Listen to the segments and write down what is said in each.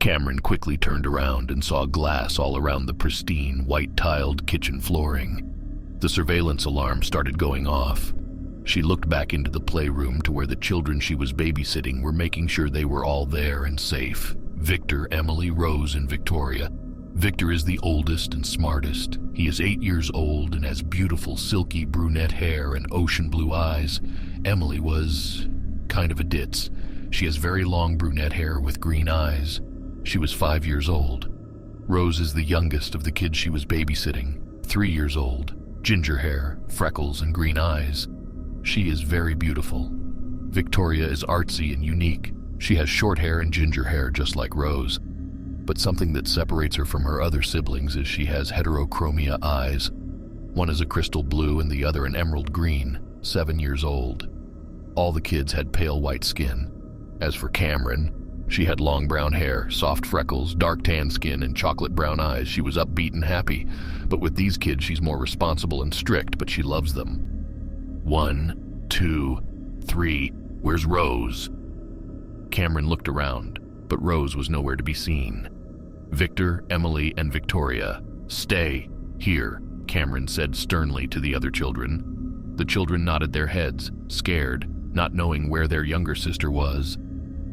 Cameron quickly turned around and saw glass all around the pristine, white-tiled kitchen flooring. The surveillance alarm started going off. She looked back into the playroom to where the children she was babysitting were making sure they were all there and safe. Victor, Emily, Rose, and Victoria. Victor is the oldest and smartest. He is 8 years old and has beautiful silky brunette hair and ocean blue eyes. Emily was kind of a ditz. She has very long brunette hair with green eyes. She was 5 years old. Rose is the youngest of the kids she was babysitting, 3 years old, ginger hair, freckles, and green eyes. She is very beautiful. Victoria is artsy and unique. She has short hair and ginger hair just like Rose. But something that separates her from her other siblings is she has heterochromia eyes. One is a crystal blue and the other an emerald green, 7 years old. All the kids had pale white skin. As for Cameron, she had long brown hair, soft freckles, dark tan skin, and chocolate brown eyes. She was upbeat and happy. But with these kids, she's more responsible and strict, but she loves them. 1, 2, 3, where's Rose? Cameron looked around, but Rose was nowhere to be seen. Victor, Emily, and Victoria, stay here, Cameron said sternly to the other children. The children nodded their heads, scared, not knowing where their younger sister was.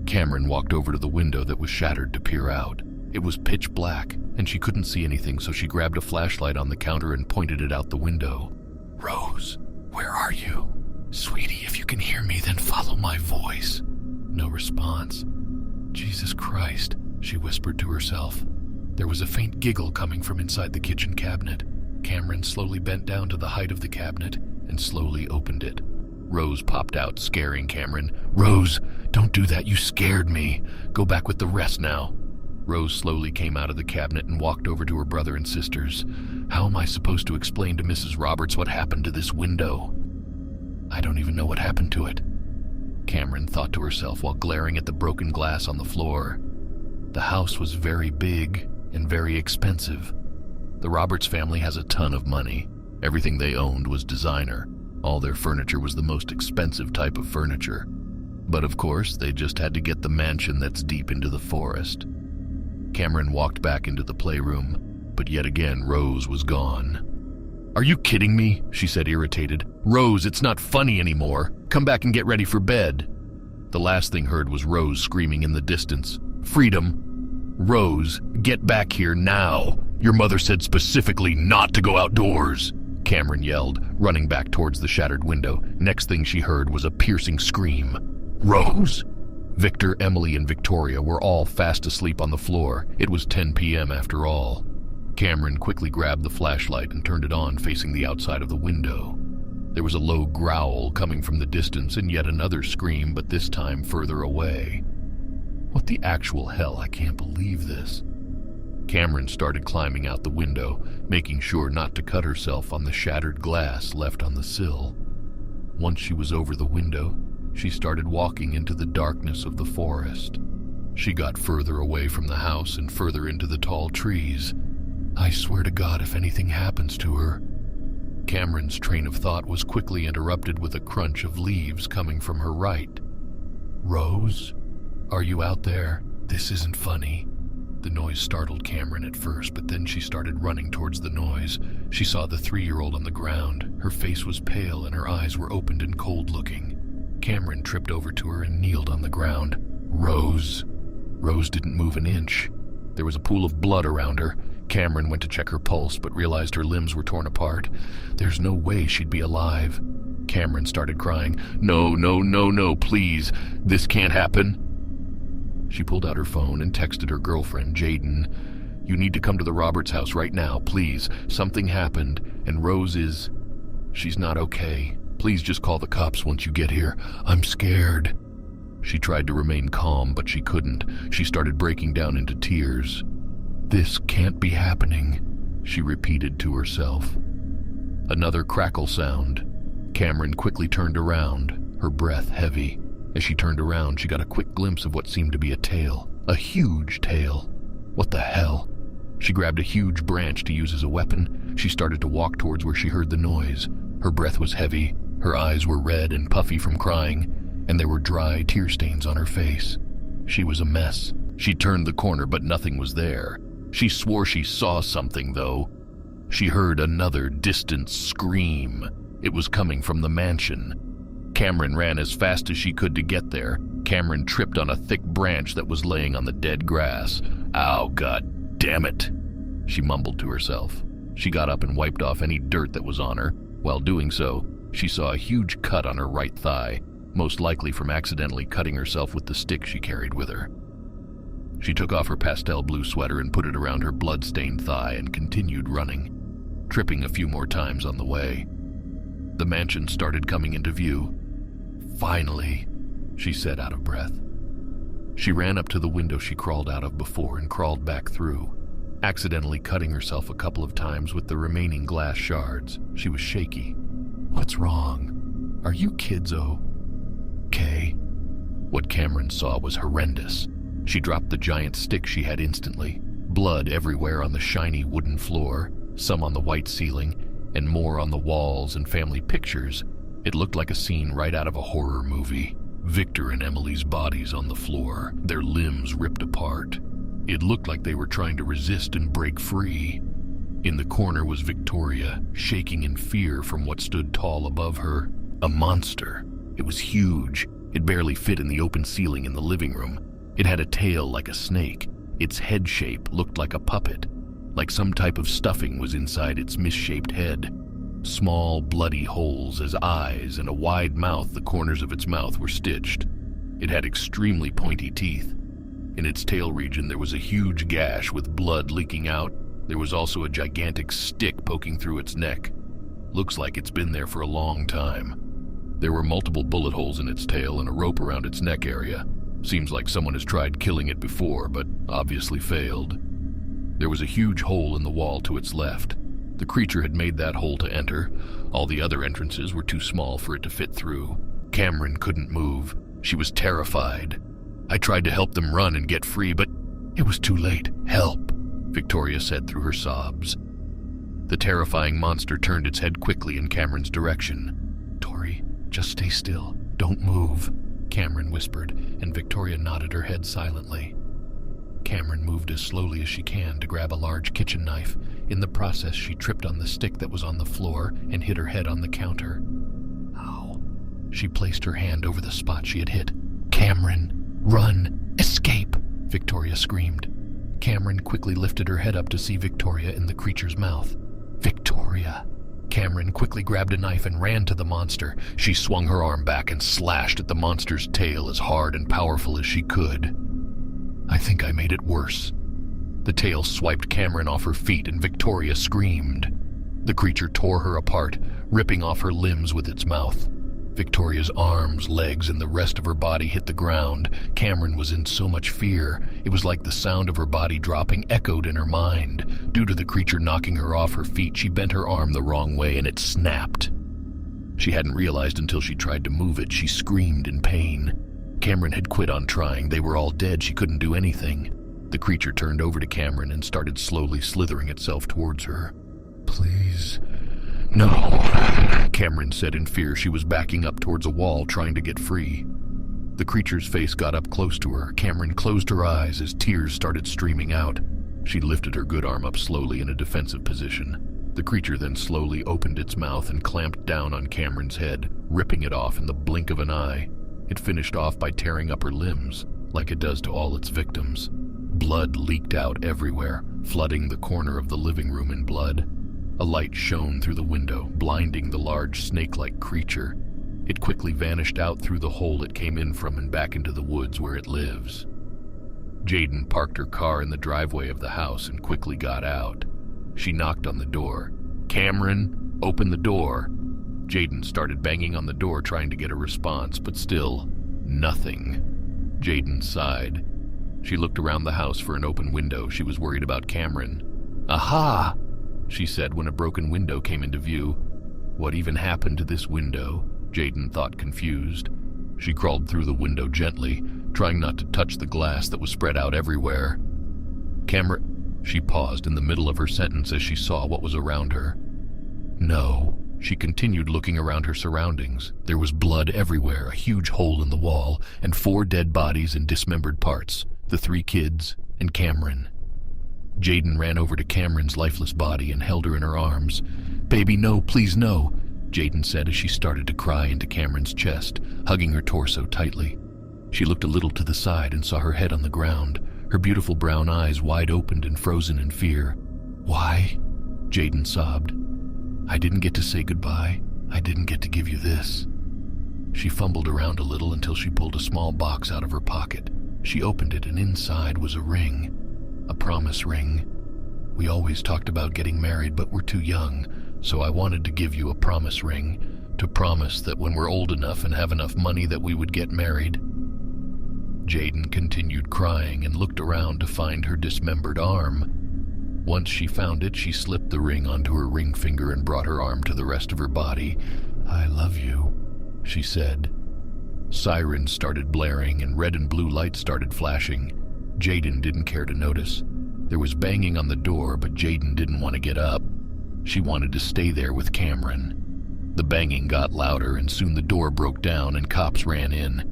Cameron walked over to the window that was shattered to peer out. It was pitch black, and she couldn't see anything, so she grabbed a flashlight on the counter and pointed it out the window. Rose, where are you? Sweetie, if you can hear me, then follow my voice. No response. Jesus Christ, she whispered to herself. There was a faint giggle coming from inside the kitchen cabinet. Cameron slowly bent down to the height of the cabinet and slowly opened it. Rose popped out, scaring Cameron. Rose, don't do that, you scared me. Go back with the rest now. Rose slowly came out of the cabinet and walked over to her brother and sisters. How am I supposed to explain to Mrs. Roberts what happened to this window? I don't even know what happened to it, Cameron thought to herself while glaring at the broken glass on the floor. The house was very big and very expensive. The Roberts family has a ton of money. Everything they owned was designer. All their furniture was the most expensive type of furniture. But of course, they just had to get the mansion that's deep into the forest. Cameron walked back into the playroom, but yet again Rose was gone. Are you kidding me? She said, irritated. Rose, it's not funny anymore. Come back and get ready for bed. The last thing heard was Rose screaming in the distance. Freedom! Rose, get back here now! Your mother said specifically not to go outdoors! Cameron yelled, running back towards the shattered window. Next thing she heard was a piercing scream. Rose? Victor, Emily, and Victoria were all fast asleep on the floor. It was 10 p.m. after all. Cameron quickly grabbed the flashlight and turned it on, facing the outside of the window. There was a low growl coming from the distance and yet another scream, but this time further away. What the actual hell? I can't believe this. Cameron started climbing out the window, making sure not to cut herself on the shattered glass left on the sill. Once she was over the window, she started walking into the darkness of the forest. She got further away from the house and further into the tall trees. I swear to God, if anything happens to her. Cameron's train of thought was quickly interrupted with a crunch of leaves coming from her right. Rose? Are you out there? This isn't funny. The noise startled Cameron at first, but then she started running towards the noise. She saw the 3-year-old on the ground. Her face was pale and her eyes were opened and cold-looking. Cameron tripped over to her and kneeled on the ground. Rose. Rose didn't move an inch. There was a pool of blood around her. Cameron went to check her pulse, but realized her limbs were torn apart. There's no way she'd be alive. Cameron started crying. No, no, no, no, please. This can't happen. She pulled out her phone and texted her girlfriend, Jaden. You need to come to the Roberts house right now, please. Something happened, and Rose is... She's not okay. Please just call the cops once you get here. I'm scared. She tried to remain calm, but she couldn't. She started breaking down into tears. This can't be happening, she repeated to herself. Another crackle sound. Cameron quickly turned around, her breath heavy. As she turned around, she got a quick glimpse of what seemed to be a tail. A huge tail. What the hell? She grabbed a huge branch to use as a weapon. She started to walk towards where she heard the noise. Her breath was heavy, her eyes were red and puffy from crying, and there were dry tear stains on her face. She was a mess. She turned the corner, but nothing was there. She swore she saw something, though. She heard another distant scream. It was coming from the mansion. Cameron ran as fast as she could to get there. Cameron tripped on a thick branch that was laying on the dead grass. "Ow, God damn it," she mumbled to herself. She got up and wiped off any dirt that was on her. While doing so, she saw a huge cut on her right thigh, most likely from accidentally cutting herself with the stick she carried with her. She took off her pastel blue sweater and put it around her blood-stained thigh and continued running, tripping a few more times on the way. The mansion started coming into view. "Finally," she said out of breath. She ran up to the window she crawled out of before and crawled back through, accidentally cutting herself a couple of times with the remaining glass shards. She was shaky. "What's wrong? Are you kids okay?" What Cameron saw was horrendous. She dropped the giant stick she had instantly. Blood everywhere on the shiny wooden floor, some on the white ceiling, and more on the walls and family pictures. It looked like a scene right out of a horror movie. Victor and Emily's bodies on the floor, their limbs ripped apart. It looked like they were trying to resist and break free. In the corner was Victoria, shaking in fear from what stood tall above her. A monster. It was huge. It barely fit in the open ceiling in the living room. It had a tail like a snake. Its head shape looked like a puppet, like some type of stuffing was inside its misshaped head. Small, bloody holes as eyes and a wide mouth. The corners of its mouth were stitched. It had extremely pointy teeth. In its tail region, there was a huge gash with blood leaking out. There was also a gigantic stick poking through its neck. Looks like it's been there for a long time. There were multiple bullet holes in its tail and a rope around its neck area. Seems like someone has tried killing it before, but obviously failed. There was a huge hole in the wall to its left. The creature had made that hole to enter. All the other entrances were too small for it to fit through. Cameron couldn't move. She was terrified. "I tried to help them run and get free, but it was too late. Help," Victoria said through her sobs. The terrifying monster turned its head quickly in Cameron's direction. "Tori, just stay still. Don't move," Cameron whispered, and Victoria nodded her head silently. Cameron moved as slowly as she can to grab a large kitchen knife. In the process, she tripped on the stick that was on the floor and hit her head on the counter. Ow. She placed her hand over the spot she had hit. "Cameron, run! Escape!" Victoria screamed. Cameron quickly lifted her head up to see Victoria in the creature's mouth. "Victoria!" Cameron quickly grabbed a knife and ran to the monster. She swung her arm back and slashed at the monster's tail as hard and powerful as she could. "I think I made it worse." The tail swiped Cameron off her feet and Victoria screamed. The creature tore her apart, ripping off her limbs with its mouth. Victoria's arms, legs, and the rest of her body hit the ground. Cameron was in so much fear. It was like the sound of her body dropping echoed in her mind. Due to the creature knocking her off her feet, she bent her arm the wrong way and it snapped. She hadn't realized until she tried to move it. She screamed in pain. Cameron had quit on trying. They were all dead. She couldn't do anything. The creature turned over to Cameron and started slowly slithering itself towards her. "Please, no," Cameron said in fear. She was backing up towards a wall, trying to get free. The creature's face got up close to her. Cameron closed her eyes as tears started streaming out. She lifted her good arm up slowly in a defensive position. The creature then slowly opened its mouth and clamped down on Cameron's head, ripping it off in the blink of an eye. It finished off by tearing up her limbs, like it does to all its victims. Blood leaked out everywhere, flooding the corner of the living room in blood. A light shone through the window, blinding the large snake-like creature. It quickly vanished out through the hole it came in from and back into the woods where it lives. Jaden parked her car in the driveway of the house and quickly got out. She knocked on the door. "Cameron, open the door." Jaden started banging on the door trying to get a response, but still, nothing. Jaden sighed. She looked around the house for an open window. She was worried about Cameron. "Aha!" she said when a broken window came into view. What even happened to this window? Jaden thought, confused. She crawled through the window gently, trying not to touch the glass that was spread out everywhere. Cameron... She paused in the middle of her sentence as she saw what was around her. No. She continued looking around her surroundings. There was blood everywhere, a huge hole in the wall, and 4 dead bodies in dismembered parts. the 3 kids, and Cameron. Jaden ran over to Cameron's lifeless body and held her in her arms. "Baby, no, please no," Jaden said as she started to cry into Cameron's chest, hugging her torso tightly. She looked a little to the side and saw her head on the ground, her beautiful brown eyes wide opened and frozen in fear. "Why?" Jaden sobbed. "I didn't get to say goodbye. I didn't get to give you this." She fumbled around a little until she pulled a small box out of her pocket. She opened it and inside was a ring. A promise ring. "We always talked about getting married, but we're too young, so I wanted to give you a promise ring, to promise that when we're old enough and have enough money that we would get married." Jaden continued crying and looked around to find her dismembered arm. Once she found it, she slipped the ring onto her ring finger and brought her arm to the rest of her body. "I love you," she said. Sirens started blaring and red and blue lights started flashing. Jaden didn't care to notice. There was banging on the door, but Jaden didn't want to get up. She wanted to stay there with Cameron. The banging got louder and soon the door broke down and cops ran in.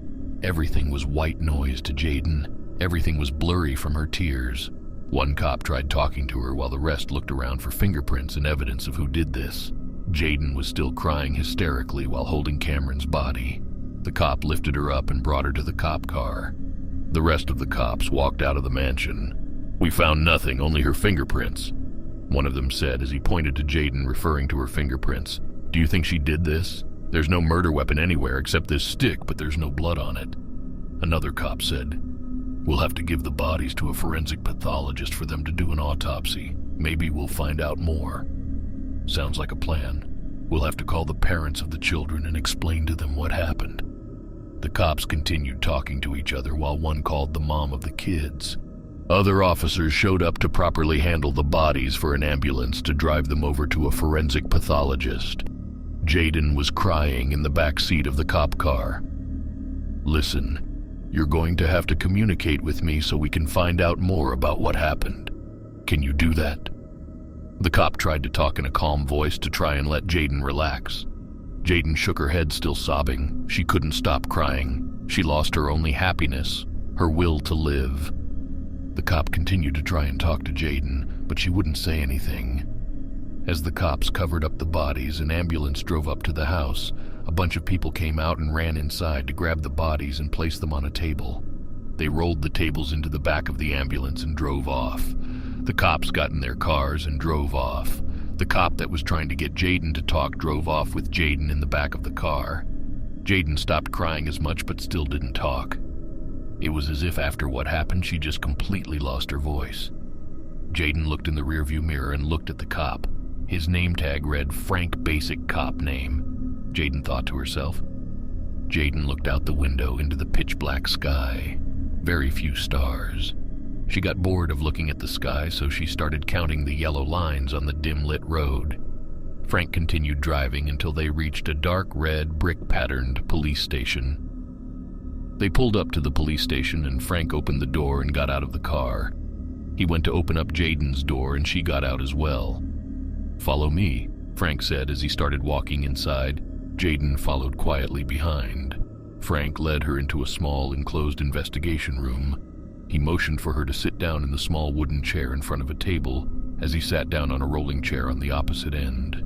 Everything was white noise to Jaden. Everything was blurry from her tears. One cop tried talking to her while the rest looked around for fingerprints and evidence of who did this. Jaden was still crying hysterically while holding Cameron's body. The cop lifted her up and brought her to the cop car. The rest of the cops walked out of the mansion. "We found nothing, only her fingerprints," one of them said as he pointed to Jaden, referring to her fingerprints. "Do you think she did this? There's no murder weapon anywhere except this stick, but there's no blood on it." Another cop said, "We'll have to give the bodies to a forensic pathologist for them to do an autopsy. Maybe we'll find out more." "Sounds like a plan. We'll have to call the parents of the children and explain to them what happened." The cops continued talking to each other while one called the mom of the kids. Other officers showed up to properly handle the bodies for an ambulance to drive them over to a forensic pathologist. Jaden was crying in the back seat of the cop car. "Listen, you're going to have to communicate with me so we can find out more about what happened. Can you do that?" The cop tried to talk in a calm voice to try and let Jaden relax. Jaden shook her head, still sobbing. She couldn't stop crying. She lost her only happiness, her will to live. The cop continued to try and talk to Jaden, but she wouldn't say anything. As the cops covered up the bodies, an ambulance drove up to the house. A bunch of people came out and ran inside to grab the bodies and place them on a table. They rolled the tables into the back of the ambulance and drove off. The cops got in their cars and drove off. The cop that was trying to get Jaden to talk drove off with Jaden in the back of the car. Jaden stopped crying as much but still didn't talk. It was as if after what happened she just completely lost her voice. Jaden looked in the rearview mirror and looked at the cop. His name tag read Frank Basic Cop Name. Jaden thought to herself. Jaden looked out the window into the pitch-black sky. Very few stars. She got bored of looking at the sky, so she started counting the yellow lines on the dim-lit road. Frank continued driving until they reached a dark red, brick-patterned police station. They pulled up to the police station and Frank opened the door and got out of the car. He went to open up Jaden's door and she got out as well. "Follow me," Frank said as he started walking inside. Jaden followed quietly behind. Frank led her into a small enclosed investigation room. He motioned for her to sit down in the small wooden chair in front of a table as he sat down on a rolling chair on the opposite end.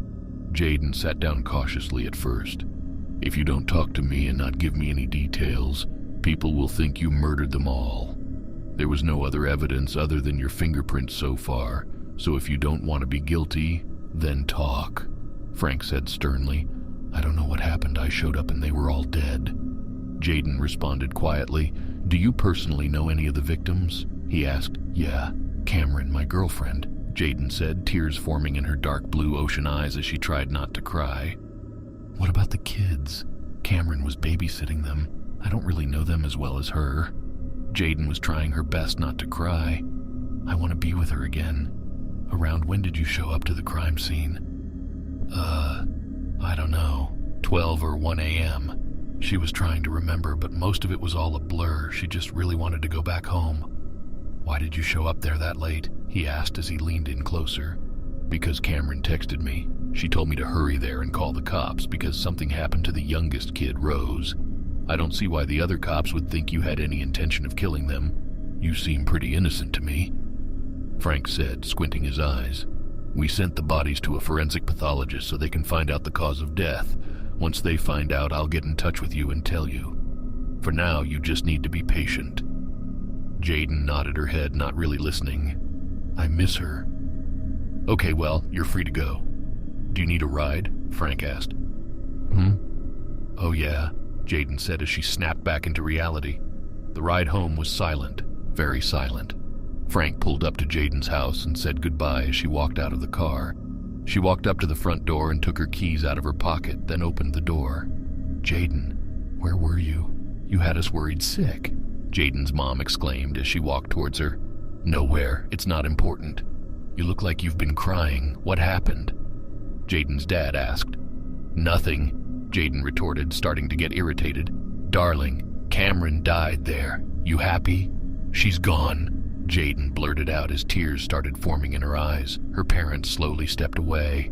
Jaden sat down cautiously at first. "If you don't talk to me and not give me any details, people will think you murdered them all. There was no other evidence other than your fingerprints so far, so if you don't want to be guilty, then talk," Frank said sternly. "I don't know what happened. I showed up and they were all dead." Jaden responded quietly. "Do you personally know any of the victims?" he asked. "Yeah, Cameron, my girlfriend," Jaden said, tears forming in her dark blue ocean eyes as she tried not to cry. "What about the kids? Cameron was babysitting them. I don't really know them as well as her." Jaden was trying her best not to cry. "I want to be with her again. Around when did you show up to the crime scene?" I don't know, 12 or 1 a.m. She was trying to remember, but most of it was all a blur. She just really wanted to go back home. "Why did you show up there that late?" he asked as he leaned in closer. "Because Cameron texted me. She told me to hurry there and call the cops because something happened to the youngest kid, Rose. I don't see why the other cops would think you had any intention of killing them. You seem pretty innocent to me, Frank said, squinting his eyes. We sent the bodies to a forensic pathologist so they can find out the cause of death. Once they find out, I'll get in touch with you and tell you. For now, you just need to be patient. Jayden nodded her head, not really listening. I miss her. Okay, well, you're free to go. Do you need a ride? Frank asked. Oh yeah, Jayden said as she snapped back into reality. The ride home was silent, very silent. Frank pulled up to Jayden's house and said goodbye as she walked out of the car. She walked up to the front door and took her keys out of her pocket, then opened the door. Jayden, where were you? You had us worried sick, Jayden's mom exclaimed as she walked towards her. Nowhere, it's not important. You look like you've been crying. What happened? Jayden's dad asked. Nothing, Jayden retorted, starting to get irritated. Darling, Cameron died there. You happy? She's gone, Jayden blurted out as tears started forming in her eyes. Her parents slowly stepped away.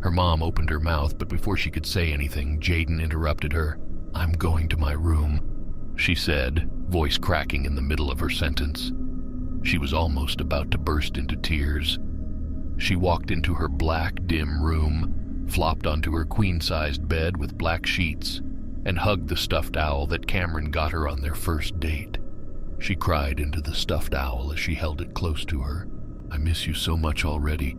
Her mom opened her mouth, but before she could say anything, Jayden interrupted her. I'm going to my room, she said, voice cracking in the middle of her sentence. She was almost about to burst into tears. She walked into her black, dim room, flopped onto her queen-sized bed with black sheets, and hugged the stuffed owl that Cameron got her on their first date. She cried into the stuffed owl as she held it close to her. I miss you so much already.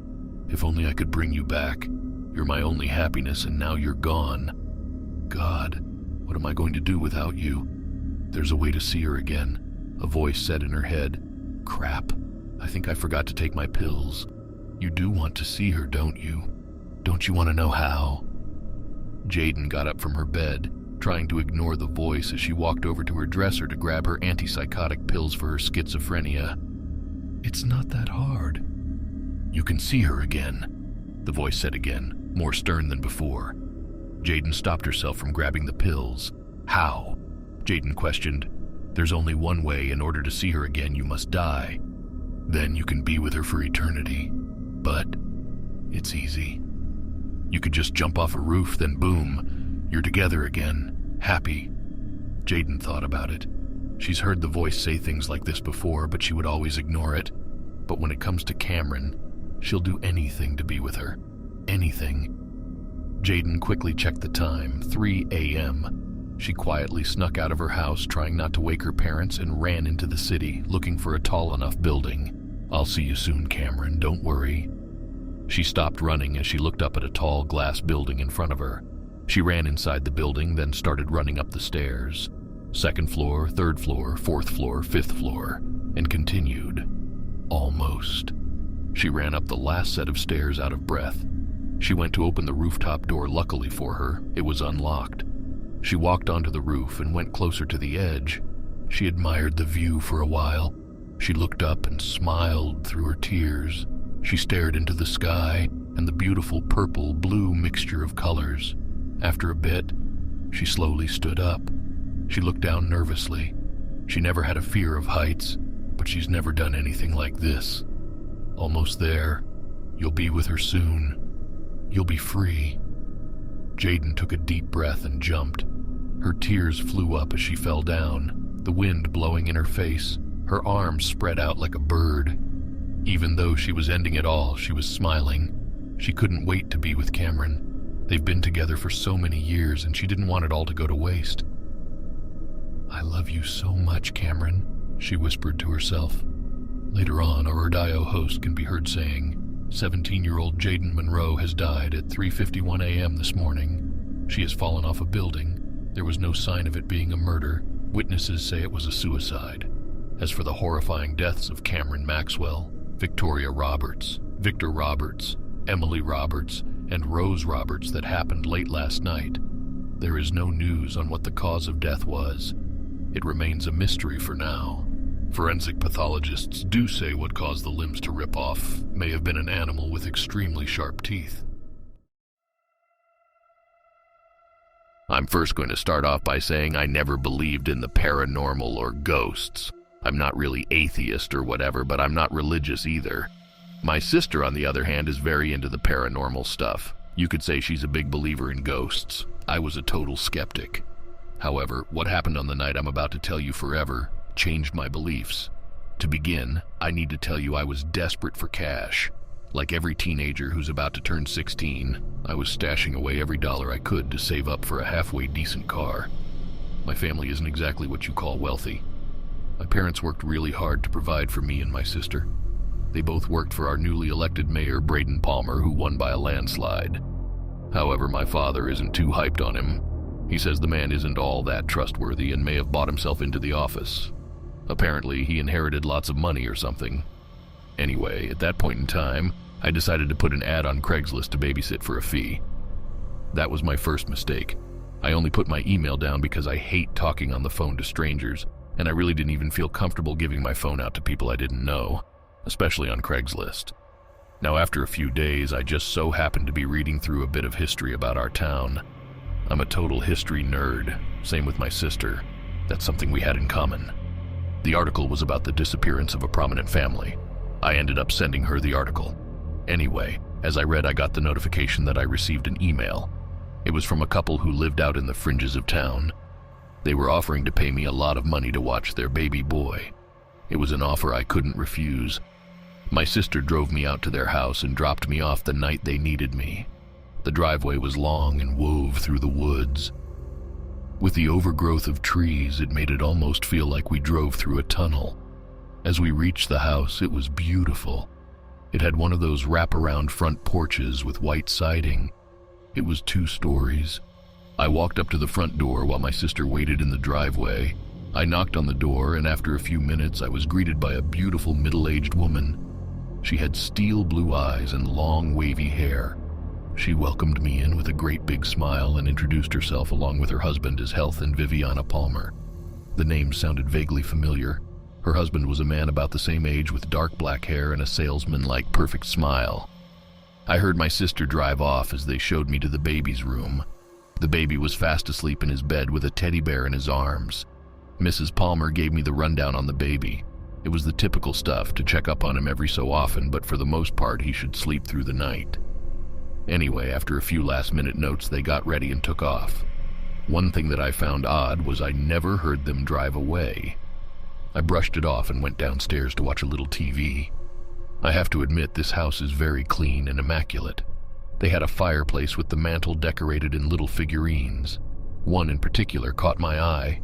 If only I could bring you back. You're my only happiness, and now you're gone. God, what am I going to do without you? There's a way to see her again, a voice said in her head. Crap, I think I forgot to take my pills. You do want to see her, don't you? Don't you want to know how? Jayden got up from her bed, trying to ignore the voice as she walked over to her dresser to grab her antipsychotic pills for her schizophrenia. It's not that hard. You can see her again, the voice said again, more stern than before. Jayden stopped herself from grabbing the pills. How? Jayden questioned. There's only one way. In order to see her again, you must die. Then you can be with her for eternity. But it's easy. You could just jump off a roof, then boom, you're together again, happy. Jayden thought about it. She's heard the voice say things like this before, but she would always ignore it. But when it comes to Cameron, she'll do anything to be with her. Anything. Jayden quickly checked the time, 3 a.m. She quietly snuck out of her house, trying not to wake her parents, and ran into the city, looking for a tall enough building. I'll see you soon, Cameron, don't worry. She stopped running as she looked up at a tall glass building in front of her. She ran inside the building, then started running up the stairs. 2nd floor, 3rd floor, 4th floor, 5th floor, and continued. Almost. She ran up the last set of stairs out of breath. She went to open the rooftop door. Luckily for her, it was unlocked. She walked onto the roof and went closer to the edge. She admired the view for a while. She looked up and smiled through her tears. She stared into the sky and the beautiful purple-blue mixture of colors. After a bit, she slowly stood up. She looked down nervously. She never had a fear of heights, but she's never done anything like this. Almost there. You'll be with her soon. You'll be free. Jayden took a deep breath and jumped. Her tears flew up as she fell down, the wind blowing in her face, her arms spread out like a bird. Even though she was ending it all, she was smiling. She couldn't wait to be with Cameron. They've been together for so many years, and she didn't want it all to go to waste. I love you so much, Cameron, she whispered to herself. Later on, our Urdio host can be heard saying, 17-year-old Jayden Monroe has died at 3:51 a.m. this morning. She has fallen off a building. There was no sign of it being a murder. Witnesses say it was a suicide. As for the horrifying deaths of Cameron Maxwell, Victoria Roberts, Victor Roberts, Emily Roberts, and Rose Roberts that happened late last night, there is no news on what the cause of death was. It remains a mystery for now. Forensic pathologists do say what caused the limbs to rip off may have been an animal with extremely sharp teeth. I'm first going to start off by saying I never believed in the paranormal or ghosts. I'm not really atheist or whatever, but I'm not religious either. My sister, on the other hand, is very into the paranormal stuff. You could say she's a big believer in ghosts. I was a total skeptic. However, what happened on the night I'm about to tell you forever changed my beliefs. To begin, I need to tell you I was desperate for cash. Like every teenager who's about to turn 16, I was stashing away every dollar I could to save up for a halfway decent car. My family isn't exactly what you call wealthy. My parents worked really hard to provide for me and my sister. They both worked for our newly elected mayor, Braden Palmer, who won by a landslide. However, my father isn't too hyped on him. He says the man isn't all that trustworthy and may have bought himself into the office. Apparently, he inherited lots of money or something. Anyway, at that point in time, I decided to put an ad on Craigslist to babysit for a fee. That was my first mistake. I only put my email down because I hate talking on the phone to strangers, and I really didn't even feel comfortable giving my phone out to people I didn't know, especially on Craigslist. Now, after a few days, I just so happened to be reading through a bit of history about our town. I'm a total history nerd, same with my sister. That's something we had in common. The article was about the disappearance of a prominent family. I ended up sending her the article. Anyway, as I read, I got the notification that I received an email. It was from a couple who lived out in the fringes of town. They were offering to pay me a lot of money to watch their baby boy. It was an offer I couldn't refuse. My sister drove me out to their house and dropped me off the night they needed me. The driveway was long and wove through the woods. With the overgrowth of trees, it made it almost feel like we drove through a tunnel. As we reached the house, it was beautiful. It had one of those wraparound front porches with white siding. It was 2 stories. I walked up to the front door while my sister waited in the driveway. I knocked on the door, and after a few minutes, I was greeted by a beautiful middle-aged woman. She had steel blue eyes and long, wavy hair. She welcomed me in with a great big smile and introduced herself along with her husband as Health and Viviana Palmer. The names sounded vaguely familiar. Her husband was a man about the same age with dark black hair and a salesman-like perfect smile. I heard my sister drive off as they showed me to the baby's room. The baby was fast asleep in his bed with a teddy bear in his arms. Mrs. Palmer gave me the rundown on the baby. It was the typical stuff, to check up on him every so often, but for the most part he should sleep through the night. Anyway, after a few last-minute notes, they got ready and took off. One thing that I found odd was I never heard them drive away. I brushed it off and went downstairs to watch a little TV. I have to admit, this house is very clean and immaculate. They had a fireplace with the mantel decorated in little figurines. One in particular caught my eye.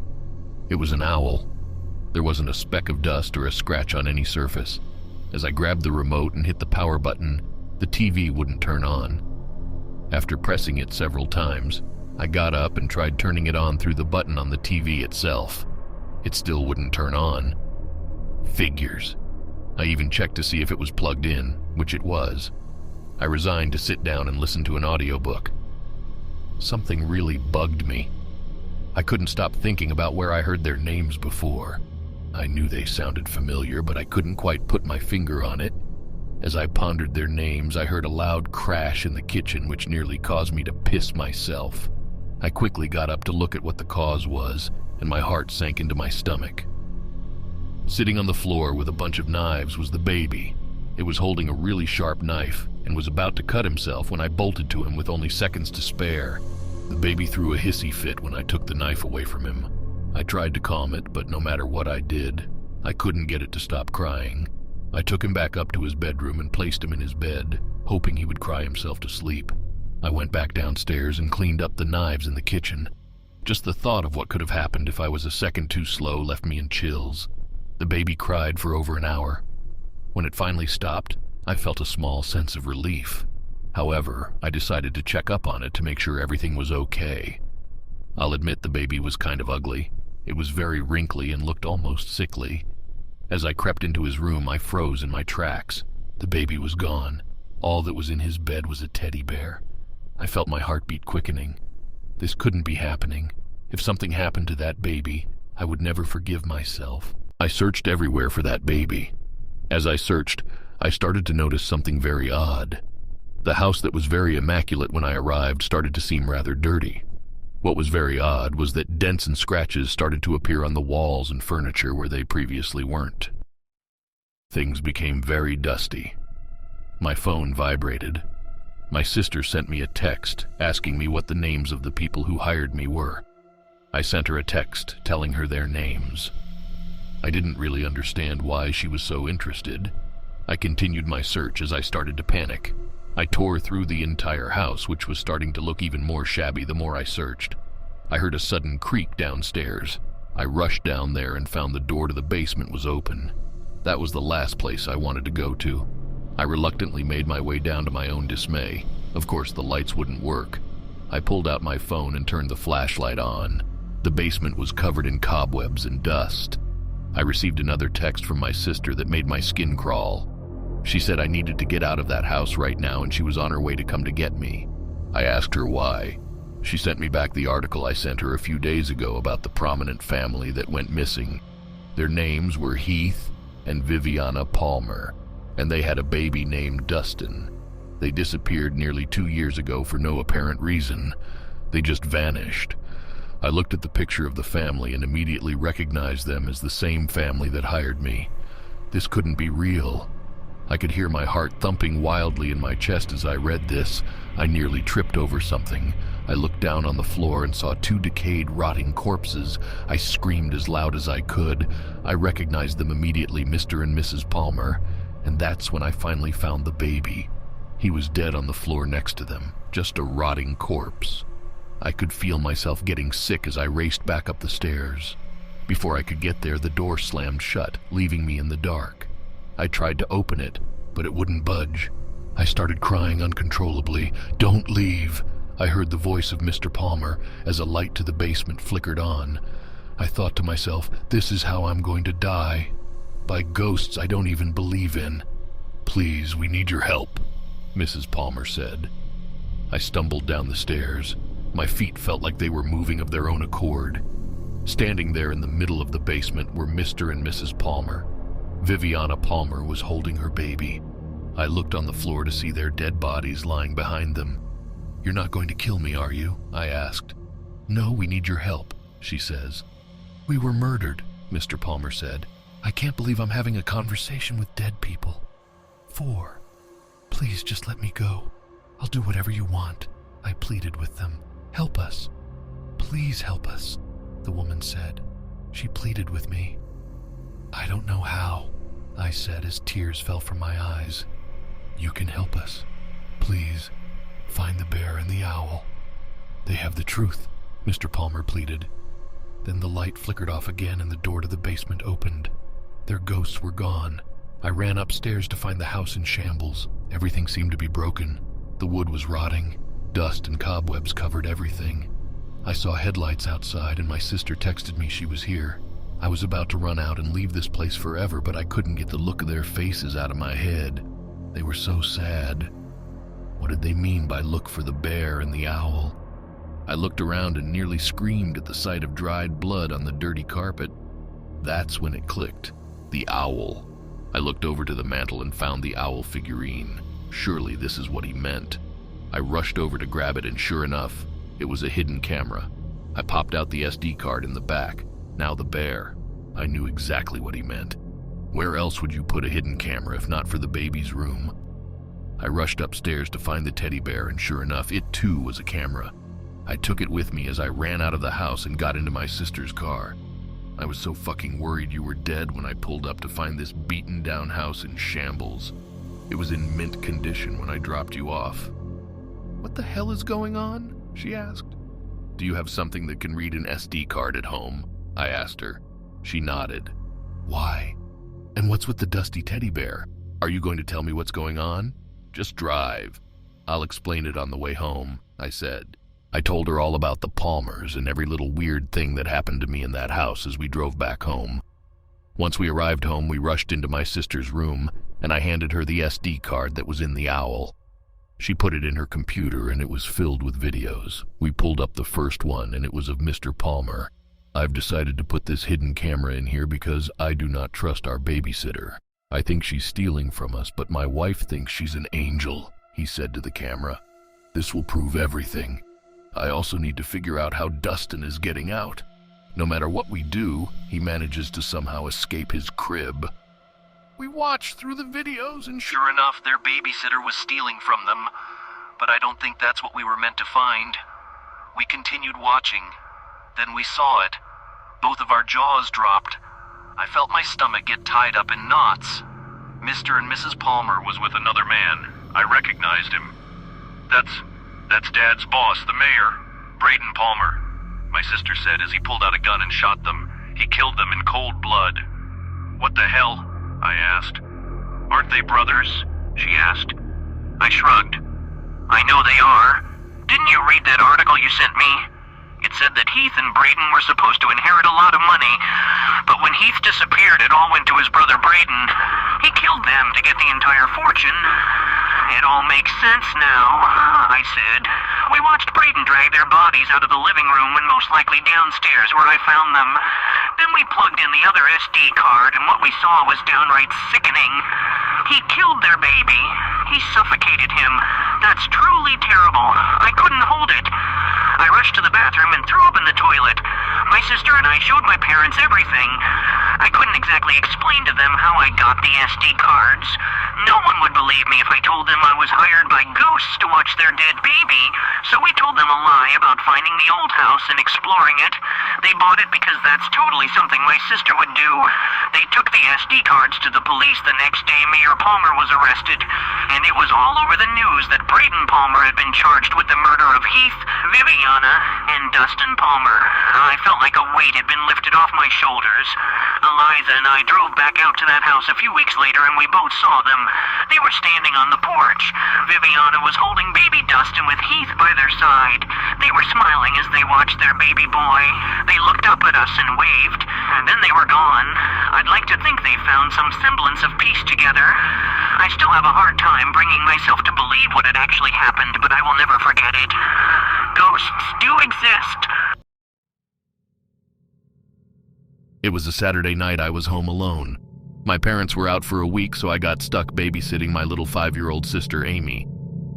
It was an owl. There wasn't a speck of dust or a scratch on any surface. As I grabbed the remote and hit the power button, the TV wouldn't turn on. After pressing it several times, I got up and tried turning it on through the button on the TV itself. It still wouldn't turn on. Figures. I even checked to see if it was plugged in, which it was. I resigned to sit down and listen to an audiobook. Something really bugged me. I couldn't stop thinking about where I heard their names before. I knew they sounded familiar, but I couldn't quite put my finger on it. As I pondered their names, I heard a loud crash in the kitchen which nearly caused me to piss myself. I quickly got up to look at what the cause was, and my heart sank into my stomach. Sitting on the floor with a bunch of knives was the baby. It was holding a really sharp knife and was about to cut himself when I bolted to him with only seconds to spare. The baby threw a hissy fit when I took the knife away from him. I tried to calm it, but no matter what I did, I couldn't get it to stop crying. I took him back up to his bedroom and placed him in his bed, hoping he would cry himself to sleep. I went back downstairs and cleaned up the knives in the kitchen. Just the thought of what could have happened if I was a second too slow left me in chills. The baby cried for over an hour. When it finally stopped, I felt a small sense of relief. However, I decided to check up on it to make sure everything was okay. I'll admit the baby was kind of ugly. It was very wrinkly and looked almost sickly. As I crept into his room, I froze in my tracks. The baby was gone. All that was in his bed was a teddy bear. I felt my heartbeat quickening. This couldn't be happening. If something happened to that baby, I would never forgive myself. I searched everywhere for that baby. As I searched, I started to notice something very odd. The house that was very immaculate when I arrived started to seem rather dirty. What was very odd was that dents and scratches started to appear on the walls and furniture where they previously weren't. Things became very dusty. My phone vibrated. My sister sent me a text asking me what the names of the people who hired me were. I sent her a text telling her their names. I didn't really understand why she was so interested. I continued my search as I started to panic. I tore through the entire house, which was starting to look even more shabby the more I searched. I heard a sudden creak downstairs. I rushed down there and found the door to the basement was open. That was the last place I wanted to go to. I reluctantly made my way down to my own dismay. Of course, the lights wouldn't work. I pulled out my phone and turned the flashlight on. The basement was covered in cobwebs and dust. I received another text from my sister that made my skin crawl. She said I needed to get out of that house right now and she was on her way to come to get me. I asked her why. She sent me back the article I sent her a few days ago about the prominent family that went missing. Their names were Heath and Viviana Palmer, and they had a baby named Dustin. They disappeared nearly 2 years ago for no apparent reason. They just vanished. I looked at the picture of the family and immediately recognized them as the same family that hired me. This couldn't be real. I could hear my heart thumping wildly in my chest as I read this. I nearly tripped over something. I looked down on the floor and saw 2 decayed, rotting corpses. I screamed as loud as I could. I recognized them immediately, Mr. and Mrs. Palmer, and that's when I finally found the baby. He was dead on the floor next to them, just a rotting corpse. I could feel myself getting sick as I raced back up the stairs. Before I could get there, the door slammed shut, leaving me in the dark. I tried to open it, but it wouldn't budge. I started crying uncontrollably. "Don't leave." I heard the voice of Mr. Palmer as a light to the basement flickered on. I thought to myself, this is how I'm going to die. By ghosts I don't even believe in. "Please, we need your help," Mrs. Palmer said. I stumbled down the stairs. My feet felt like they were moving of their own accord. Standing there in the middle of the basement were Mr. and Mrs. Palmer. Viviana Palmer was holding her baby. I looked on the floor to see their dead bodies lying behind them. "You're not going to kill me, are you?" I asked. "No, we need your help," she says. "We were murdered," Mr. Palmer said. "I can't believe I'm having a conversation with dead people. 4. Please just let me go. I'll do whatever you want," I pleaded with them. "Help us. Please help us," the woman said. She pleaded with me. "I don't know how," I said as tears fell from my eyes. "You can help us. Please, find the bear and the owl. They have the truth," Mr. Palmer pleaded. Then the light flickered off again and the door to the basement opened. Their ghosts were gone. I ran upstairs to find the house in shambles. Everything seemed to be broken. The wood was rotting. Dust and cobwebs covered everything. I saw headlights outside and my sister texted me she was here. I was about to run out and leave this place forever, but I couldn't get the look of their faces out of my head. They were so sad. What did they mean by look for the bear and the owl? I looked around and nearly screamed at the sight of dried blood on the dirty carpet. That's when it clicked. The owl. I looked over to the mantel and found the owl figurine. Surely this is what he meant. I rushed over to grab it and sure enough, it was a hidden camera. I popped out the SD card in the back. Now the bear. I knew exactly what he meant. Where else would you put a hidden camera if not for the baby's room? I rushed upstairs to find the teddy bear and sure enough, it too was a camera. I took it with me as I ran out of the house and got into my sister's car. I was so fucking worried you were dead when I pulled up to find this beaten down house in shambles. It was in mint condition when I dropped you off. "What the hell is going on?" she asked. "Do you have something that can read an SD card at home?" I asked her. She nodded. "Why? And what's with the dusty teddy bear? Are you going to tell me what's going on?" "Just drive. I'll explain it on the way home," I said. I told her all about the Palmers and every little weird thing that happened to me in that house as we drove back home. Once we arrived home, we rushed into my sister's room, and I handed her the SD card that was in the owl. She put it in her computer, and it was filled with videos. We pulled up the first one, and it was of Mr. Palmer. "I've decided to put this hidden camera in here because I do not trust our babysitter. I think she's stealing from us, but my wife thinks she's an angel," he said to the camera. "This will prove everything. I also need to figure out how Dustin is getting out. No matter what we do, he manages to somehow escape his crib." "We watched through the videos and sure enough, their babysitter was stealing from them. But I don't think that's what we were meant to find. We continued watching. Then we saw it. Both of our jaws dropped. I felt my stomach get tied up in knots. Mr. and Mrs. Palmer was with another man. I recognized him. That's Dad's boss, the mayor, Braden Palmer, my sister said as he pulled out a gun and shot them. He killed them in cold blood. What the hell? I asked. Aren't they brothers? She asked. I shrugged. I know they are. Didn't you read that article you sent me? It said that Heath and Braden were supposed to inherit a lot of money, but when Heath disappeared, it all went to his brother Braden. He killed them to get the entire fortune. It all makes sense now, I said. We watched Braden drag their bodies out of the living room and most likely downstairs where I found them. Then we plugged in the other SD card, and what we saw was downright sickening. He killed their baby. He suffocated him. That's truly terrible. I couldn't hold it. I rushed to the bathroom and threw up in the toilet. My sister and I showed my parents everything. I couldn't exactly explain to them how I got the SD cards. No one would believe me if I told them I was hired by ghosts to watch their dead baby, so we told them a lie about finding the old house and exploring it. They bought it because that's totally something my sister would do. They took the SD cards to the police the next day Mayor Palmer was arrested, and it was all over the news that Braden Palmer had been charged with the murder of Heath, Viviana, and Dustin Palmer. I felt like a weight had been lifted off my shoulders. Eliza and I drove back out to that house a few weeks later, and we both saw them. They were standing on the porch. Viviana was holding baby Dustin with Heath by their side. They were smiling as they watched their baby boy. They looked up at us and waved, and then they were gone. I'd like to think they found some semblance of peace together. I still have a hard time bringing myself to believe what had actually happened, but I will never forget it. Ghosts do exist. It was a Saturday night. I was home alone. My parents were out for a week, so I got stuck babysitting my little 5-year-old sister, Amy.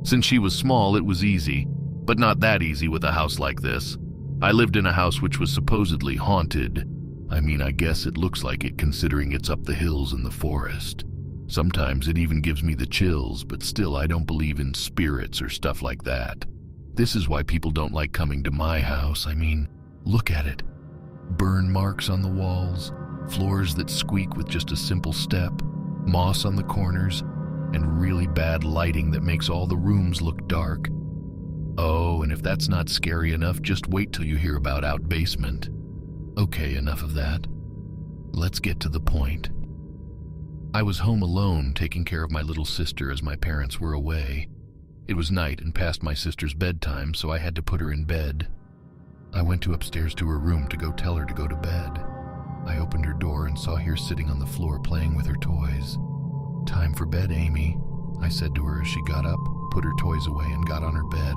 Since she was small, it was easy, but not that easy with a house like this. I lived in a house which was supposedly haunted. I mean, I guess it looks like it considering it's up the hills in the forest. Sometimes it even gives me the chills, but still I don't believe in spirits or stuff like that. This is why people don't like coming to my house. I mean, look at it. Burn marks on the walls, floors that squeak with just a simple step, moss on the corners, and really bad lighting that makes all the rooms look dark. Oh, and if that's not scary enough, just wait till you hear about out basement. Okay, enough of that. Let's get to the point. I was home alone, taking care of my little sister as my parents were away. It was night and past my sister's bedtime, so I had to put her in bed. I went upstairs to her room to go tell her to go to bed. I opened her door and saw her sitting on the floor playing with her toys. "Time for bed, Amy," I said to her as she got up, put her toys away, and got on her bed.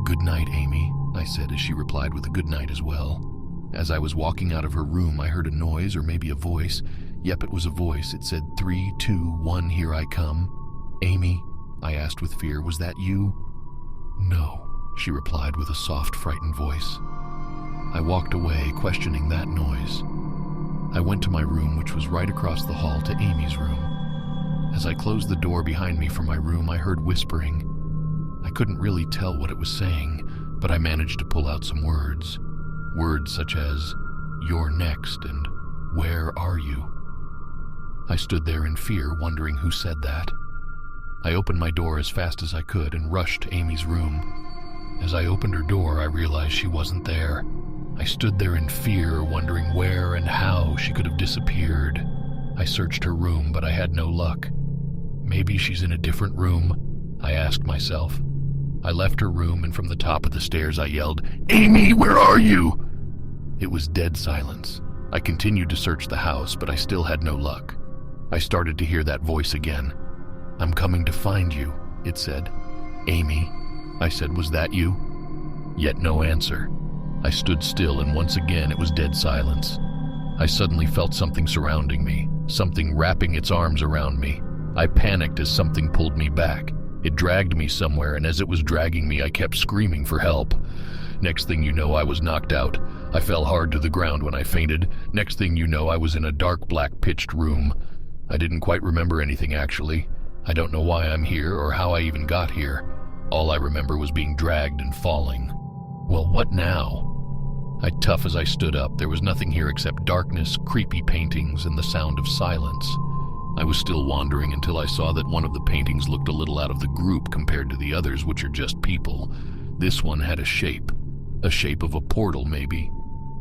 "Good night, Amy," I said as she replied with a good night as well. As I was walking out of her room, I heard a noise, or maybe a voice. Yep, it was a voice. It said, 3, 2, 1, here I come. "Amy," I asked with fear, "was that you?" "No," she replied with a soft, frightened voice. I walked away, questioning that noise. I went to my room, which was right across the hall to Amy's room. As I closed the door behind me from my room, I heard whispering. I couldn't really tell what it was saying, but I managed to pull out some words. Words such as, "You're next," and "Where are you?" I stood there in fear, wondering who said that. I opened my door as fast as I could and rushed to Amy's room. As I opened her door, I realized she wasn't there. I stood there in fear, wondering where and how she could have disappeared. I searched her room, but I had no luck. Maybe she's in a different room, I asked myself. I left her room, and from the top of the stairs I yelled, "Amy, where are you?" It was dead silence. I continued to search the house, but I still had no luck. I started to hear that voice again. "I'm coming to find you," it said. "Amy," I said, "was that you?" Yet no answer. I stood still, and once again it was dead silence. I suddenly felt something surrounding me, something wrapping its arms around me. I panicked as something pulled me back. It dragged me somewhere, and as it was dragging me, I kept screaming for help. Next thing you know, I was knocked out. I fell hard to the ground when I fainted. Next thing you know, I was in a dark, black, pitched room. I didn't quite remember anything, actually. I don't know why I'm here or how I even got here. All I remember was being dragged and falling. Well, what now? I tough as I stood up. There was nothing here except darkness, creepy paintings, and the sound of silence. I was still wandering until I saw that one of the paintings looked a little out of the group compared to the others, which are just people. This one had a shape of a portal maybe.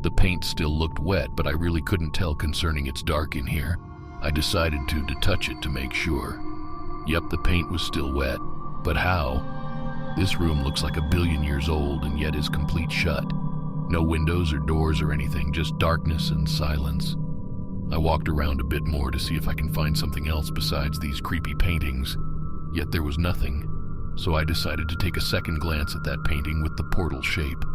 The paint still looked wet, but I really couldn't tell concerning it's dark in here. I decided to touch it to make sure. Yep, the paint was still wet, but how? This room looks like 1 billion years old and yet is complete shut. No windows or doors or anything, just darkness and silence. I walked around a bit more to see if I can find something else besides these creepy paintings, yet there was nothing, so I decided to take a second glance at that painting with the portal shape.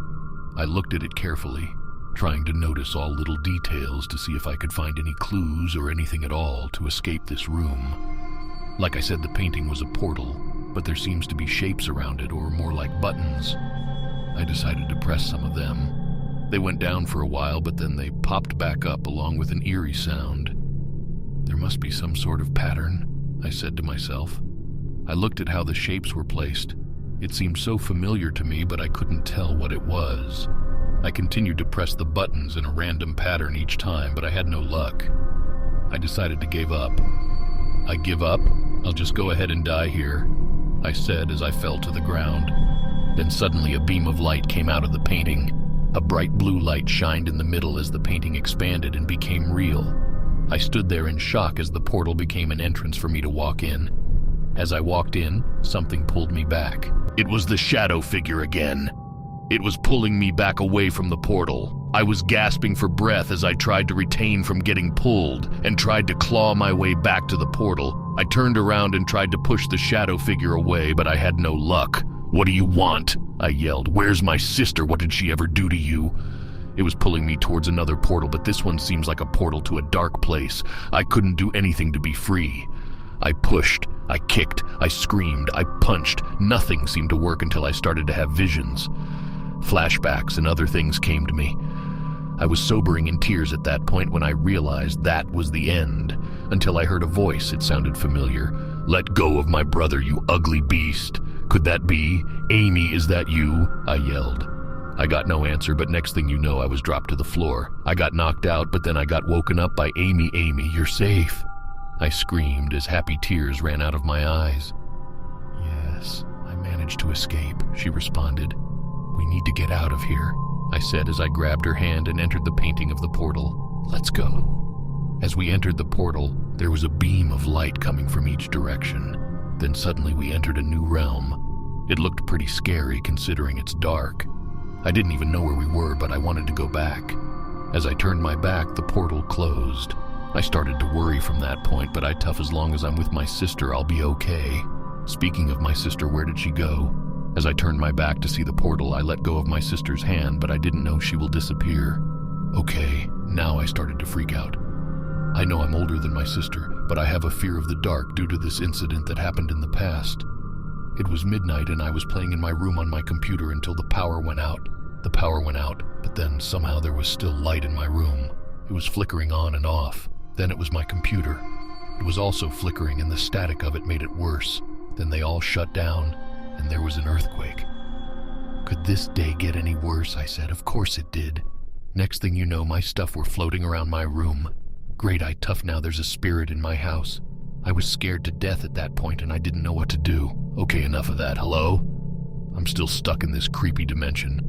I looked at it carefully, trying to notice all little details to see if I could find any clues or anything at all to escape this room. Like I said, the painting was a portal, but there seems to be shapes around it, or more like buttons. I decided to press some of them. They went down for a while, but then they popped back up along with an eerie sound. There must be some sort of pattern, I said to myself. I looked at how the shapes were placed. It seemed so familiar to me, but I couldn't tell what it was. I continued to press the buttons in a random pattern each time, but I had no luck. I decided to give up. I give up? I'll just go ahead and die here, I said as I fell to the ground. Then suddenly a beam of light came out of the painting. A bright blue light shined in the middle as the painting expanded and became real. I stood there in shock as the portal became an entrance for me to walk in. As I walked in, something pulled me back. It was the shadow figure again. It was pulling me back away from the portal. I was gasping for breath as I tried to retain from getting pulled and tried to claw my way back to the portal. I turned around and tried to push the shadow figure away, but I had no luck. "What do you want?" I yelled. "Where's my sister? What did she ever do to you?" It was pulling me towards another portal, but this one seems like a portal to a dark place. I couldn't do anything to be free. I pushed, I kicked, I screamed, I punched. Nothing seemed to work until I started to have visions. Flashbacks and other things came to me. I was sobering in tears at that point when I realized that was the end, until I heard a voice. It sounded familiar. "Let go of my brother, you ugly beast. Could that be? Amy, is that you?" I yelled. I got no answer, but next thing you know, I was dropped to the floor. I got knocked out, but then I got woken up by "Amy, Amy, you're safe," I screamed as happy tears ran out of my eyes. "Yes, I managed to escape," she responded. "We need to get out of here," I said as I grabbed her hand and entered the painting of the portal. "Let's go." As we entered the portal, there was a beam of light coming from each direction. Then suddenly we entered a new realm. It looked pretty scary considering it's dark. I didn't even know where we were, but I wanted to go back. As I turned my back, the portal closed. I started to worry from that point, but I tough as long as I'm with my sister, I'll be okay. Speaking of my sister, where did she go? As I turned my back to see the portal, I let go of my sister's hand, but I didn't know she will disappear. Okay, now I started to freak out. I know I'm older than my sister, but I have a fear of the dark due to this incident that happened in the past. It was midnight and I was playing in my room on my computer until the power went out. The power went out, but then somehow there was still light in my room. It was flickering on and off. Then it was my computer. It was also flickering and the static of it made it worse. Then they all shut down and there was an earthquake. "Could this day get any worse?" I said. Of course it did. Next thing you know, my stuff were floating around my room. Great, I tough now there's a spirit in my house. I was scared to death at that point and I didn't know what to do. Okay, enough of that. Hello? I'm still stuck in this creepy dimension.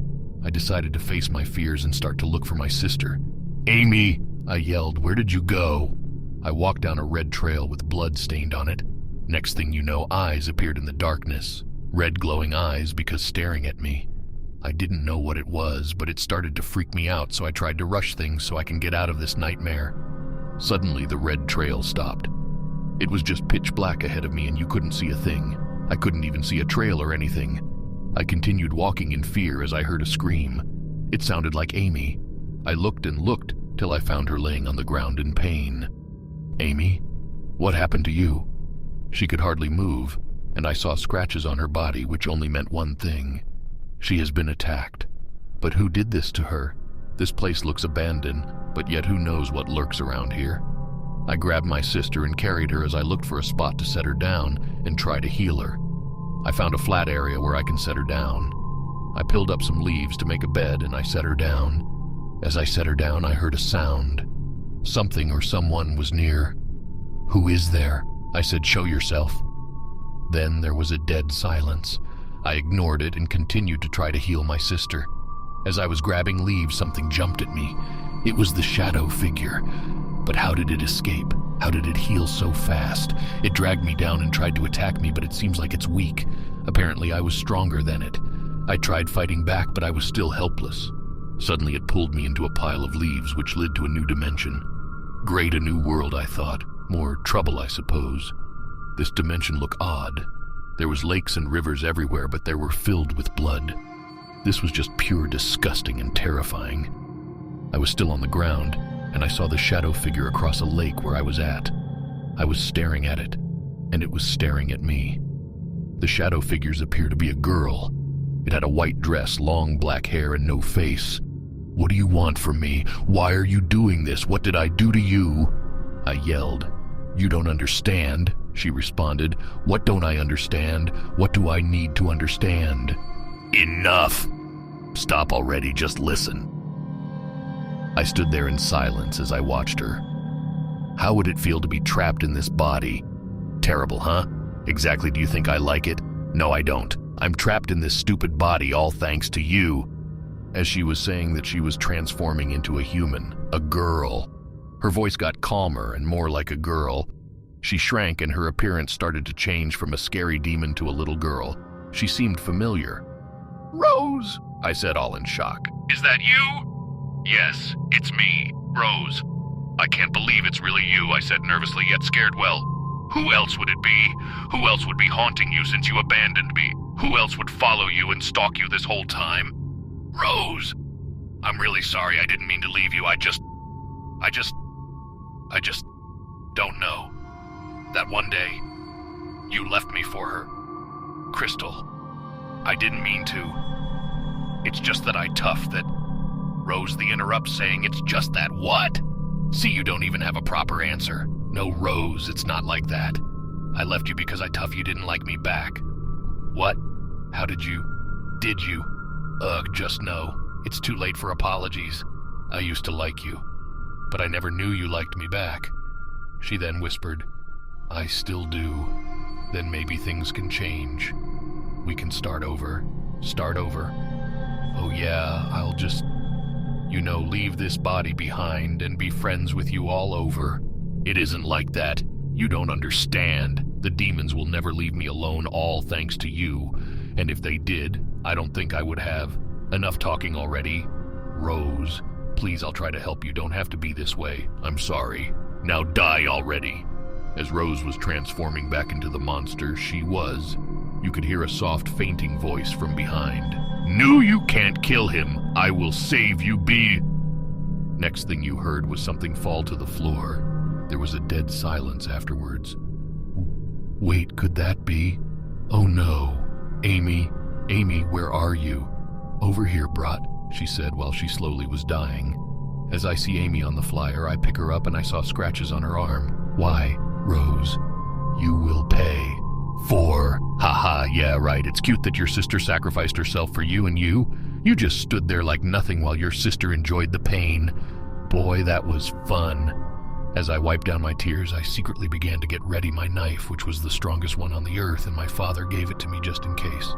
I decided to face my fears and start to look for my sister. "Amy!" I yelled. "Where did you go?" I walked down a red trail with blood stained on it. Next thing you know, eyes appeared in the darkness. Red glowing eyes because staring at me. I didn't know what it was, but it started to freak me out, so I tried to rush things so I can get out of this nightmare. Suddenly, the red trail stopped. It was just pitch black ahead of me and you couldn't see a thing. I couldn't even see a trail or anything. I continued walking in fear as I heard a scream. It sounded like Amy. I looked and looked till I found her laying on the ground in pain. "Amy, what happened to you?" She could hardly move, and I saw scratches on her body, which only meant one thing. She has been attacked. But who did this to her? This place looks abandoned, but yet who knows what lurks around here. I grabbed my sister and carried her as I looked for a spot to set her down and try to heal her. I found a flat area where I can set her down. I peeled up some leaves to make a bed and I set her down. As I set her down, I heard a sound. Something or someone was near. "Who is there?" I said. "Show yourself." Then there was a dead silence. I ignored it and continued to try to heal my sister. As I was grabbing leaves, something jumped at me. It was the shadow figure. But how did it escape? How did it heal so fast? It dragged me down and tried to attack me, but it seems like it's weak. Apparently I was stronger than it. I tried fighting back, but I was still helpless. Suddenly it pulled me into a pile of leaves, which led to a new dimension. Great, a new world, I thought. More trouble, I suppose. This dimension looked odd. There was lakes and rivers everywhere, but they were filled with blood. This was just pure disgusting and terrifying. I was still on the ground, and I saw the shadow figure across a lake where I was at. I was staring at it, and it was staring at me. The shadow figures appeared to be a girl. It had a white dress, long black hair, and no face. "What do you want from me? Why are you doing this? What did I do to you?" I yelled. "You don't understand," she responded. "What don't I understand? What do I need to understand?" "Enough! Stop already, just listen." I stood there in silence as I watched her. How would it feel to be trapped in this body? Terrible, huh? Exactly, do you think I like it? No, I don't. I'm trapped in this stupid body, all thanks to you. As she was saying that, she was transforming into a human, a girl. Her voice got calmer and more like a girl. She shrank and her appearance started to change from a scary demon to a little girl. She seemed familiar. "Rose," I said, all in shock. "Is that you?" "Yes, it's me, Rose." "I can't believe it's really you," I said nervously yet scared. "Well, who else would it be? Who else would be haunting you since you abandoned me? Who else would follow you and stalk you this whole time?" "Rose, I'm really sorry. I didn't mean to leave you. I just don't know. That one day, you left me for her. Crystal, I didn't mean to. It's just that I tough that." Rose the interrupts, saying, "It's just that what?" See, you don't even have a proper answer. "No, Rose, it's not like that. I left you because I tough you didn't like me back." "What? How did you? Did you?" "Ugh, just no. It's too late for apologies. I used to like you, but I never knew you liked me back." She then whispered, "I still do. Then maybe things can change. We can start over. Start over. Oh yeah, I'll just, leave this body behind and be friends with you all over." "It isn't like that. You don't understand. The demons will never leave me alone, all thanks to you. And if they did, I don't think I would have. Enough talking already. Rose, please, I'll try to help you. Don't have to be this way. I'm sorry. Now die already." As Rose was transforming back into the monster she was, you could hear a soft fainting voice from behind. "No, you can't kill him. I will save you, be..." Next thing you heard was something fall to the floor. There was a dead silence afterwards. "Wait, could that be? Oh no. Amy, where are you?" "Over here, Brat," she said while she slowly was dying. As I see Amy on the flyer, I pick her up and I saw scratches on her arm. "Why, Rose, you will pay for..." "Haha, yeah, right. It's cute that your sister sacrificed herself for you, and you just stood there like nothing while your sister enjoyed the pain. Boy, that was fun." As I wiped down my tears, I secretly began to get ready my knife, which was the strongest one on the earth, and my father gave it to me just in case.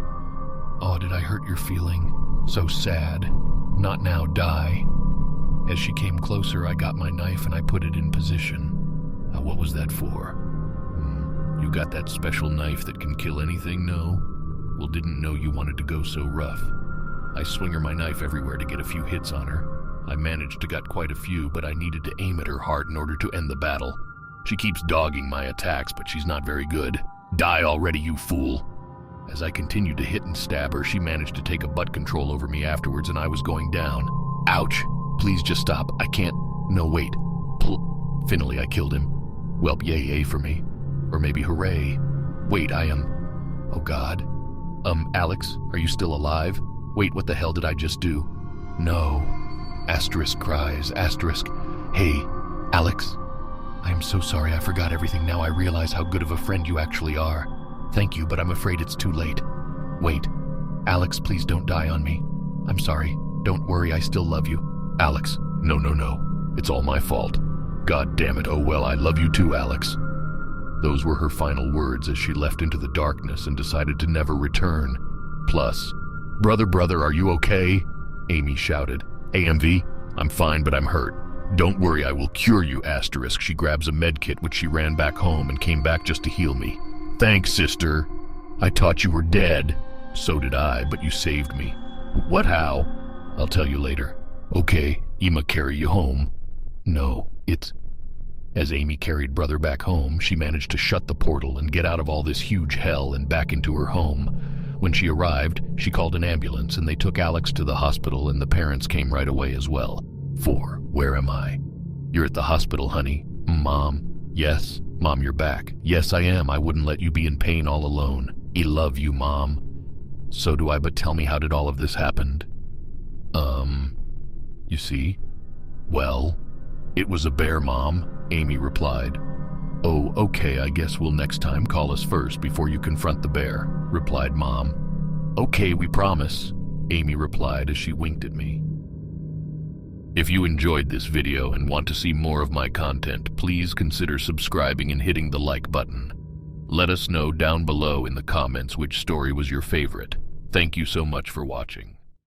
"Oh, did I hurt your feeling? So sad. Not now, die." As she came closer, I got my knife and I put it in position. What was that for? You got that special knife that can kill anything, no? Well, didn't know you wanted to go so rough. I swing her my knife everywhere to get a few hits on her. I managed to get quite a few, but I needed to aim at her heart in order to end the battle. She keeps dogging my attacks, but she's not very good. "Die already, you fool." As I continued to hit and stab her, she managed to take a butt control over me afterwards, and I was going down. "Ouch. Please just stop. I can't. No, wait. Finally, I killed him. Well, yay for me. Or maybe hooray. Wait, I am... Oh, God. Alex, are you still alive? Wait, what the hell did I just do? No. Asterisk cries, asterisk. Hey, Alex. I am so sorry. I forgot everything. Now I realize how good of a friend you actually are. Thank you, but I'm afraid it's too late. Wait. Alex, please don't die on me. I'm sorry. Don't worry, I still love you. Alex, no. It's all my fault. God damn it, oh well, I love you too, Alex. Those were her final words as she left into the darkness and decided to never return. Plus, Brother, are you okay? Amy shouted. AMV, I'm fine, but I'm hurt. Don't worry, I will cure you, asterisk. She grabs a med kit which she ran back home and came back just to heal me. Thanks, sister. I thought you were dead. So did I, but you saved me. What, how? I'll tell you later. Okay, Ima carry you home. No, it's... As Amy carried Brother back home, she managed to shut the portal and get out of all this huge hell and back into her home. When she arrived, she called an ambulance and they took Alex to the hospital and the parents came right away as well. 4. Where am I? You're at the hospital, honey. Mom? Yes. Mom, you're back. Yes, I am. I wouldn't let you be in pain all alone. I love you, Mom. So do I, but tell me, how did all of this happen? You see? Well, it was a bear, Mom, Amy replied. Oh, okay, I guess we'll next time call us first before you confront the bear, replied Mom. Okay, we promise, Amy replied as she winked at me. If you enjoyed this video and want to see more of my content, please consider subscribing and hitting the like button. Let us know down below in the comments which story was your favorite. Thank you so much for watching.